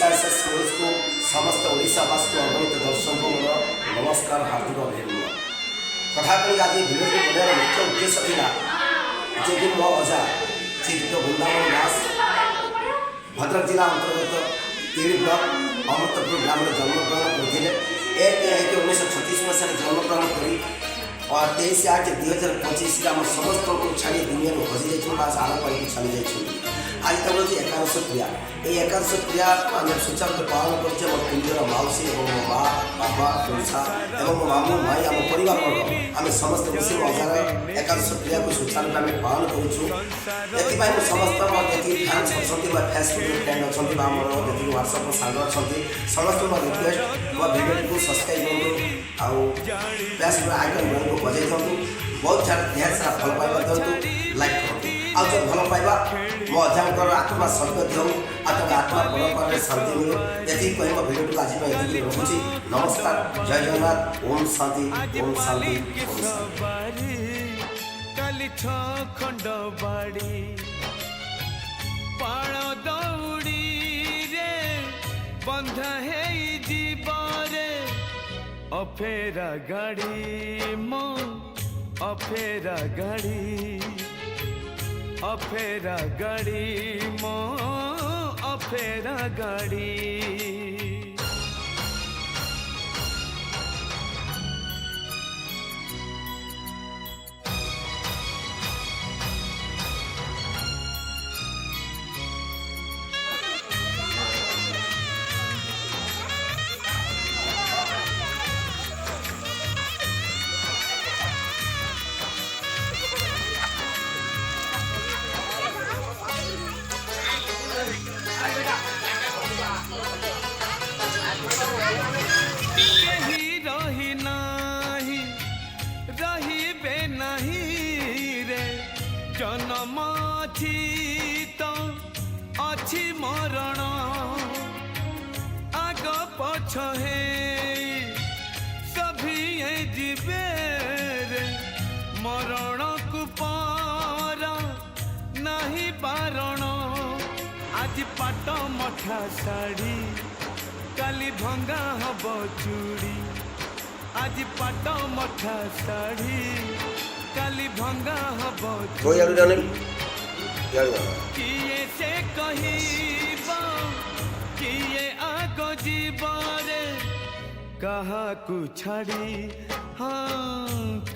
S news को समस्त ओडावासी को अगणित दर्शक नमस्कार हार्दिक अभिनंदन। कथा कही आज भिडियो बनार मुख्य उद्देश्य था जे मो अजा श्रीयुक्त वृंदावन दास भद्रक जिला अंतर्गत तीन ब्लॉक अमृतपुर ग्राम में जन्मग्रहण करते 1/1/1936 मसीह जन्मग्रहण कर और 23/8/2025 आम समस्त को छाड़ी दुनिया में हजि जाइए आल पाई छाड़ी जाइए। आज तक हूँ एकादश क्रिया ये एकादश क्रिया आम सुचारू पालन कर मोर कुंजर मौसी और मो माँ बापा तुलसा और मो मामू भाई आम परिवार वर्ग आम समस्त मिसी अजार एकादश क्रिया को सुचारू आम पालन करूँ। समस्त जी फैंस अच्छा फेसबुक फ्रेंड अच्छा मोर जी व्हाट्सअप सांग अच्छा समस्त मो रिक्वेस्ट मो भिडियो को सब्सक्राइब करूँ आउ फेसबुक आइकन बेल को बजाई दिखाँ बहुत ढेर सारा भल पाइबा दिखाँ लाइक करूँ आज जो भल पाइबा मो अजांकर आत्मा स्वर्ग हो आत्मा परपर शांति मिले ये कह मो भिडियो को आज रखुच्छी। नमस्कार, जय जगन्नाथ, ओम शांति ओम शांति ओम शांति। काली खंड बाड़ी पाण दौड़ी रे बंधा है जीवरे अफेरा गाड़ी मो अफेरा गाड़ी अफेरा गाड़ी मो अफेरा गाड़ी। रही नाही रही बे नहीं रे जन्म तो अच्छी मरण आग पछ है सभी जीवे रे मरण को पार नहीं पारण। आज पाट मठा साड़ी काली भंगा हब चूड़ी आज पाट मठा साड़ी काली भंगा हब किए से कहिबा किए आग जीवरे कहा को छाड़ी हाँ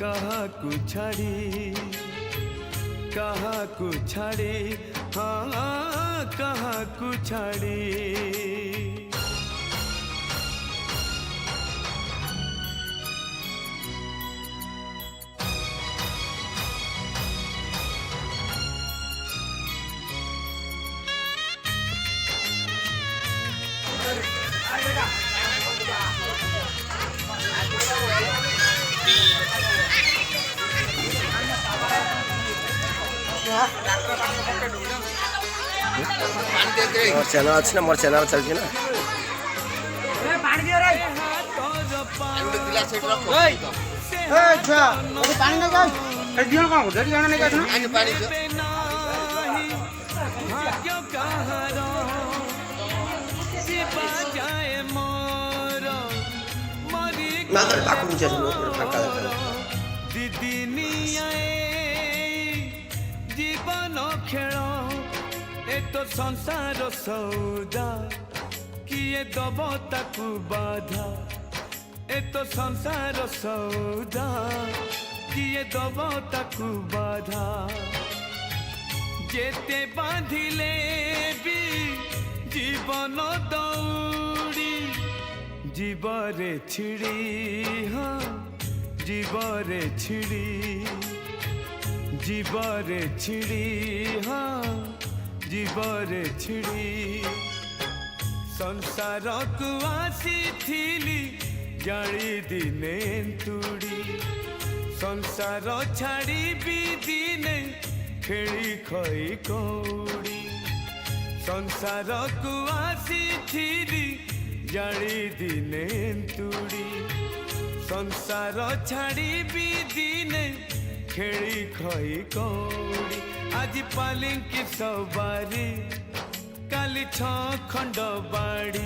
कहा को छाड़ी कहा को छाड़ी हाँ कहा को छाड़ी। मोर चैनल अच्छे ना मोर चैनल चलती ना जीवन खेल ए तो संसार सौदा किए दब ताकू बाधा ए तो संसार सौदा किए दब ताकू बाधा जेते बांधिले भी जीवन दौड़ी जीवरे छिड़ी हाँ जीवरे छिड़ी जीवरे छिड़ी हाँ जीवरे छिड़ी। संसार को आसी थिली जाड़ी दिने तुड़ी संसार छाड़ी भी दिने खेली खई कौड़ी संसार को आसी थिली जाड़ी दिने तुड़ी संसार छाड़ी भी दिने खेली खई कौड़ी आज पालिंकी सवारी काली 6 खंड बाड़ी।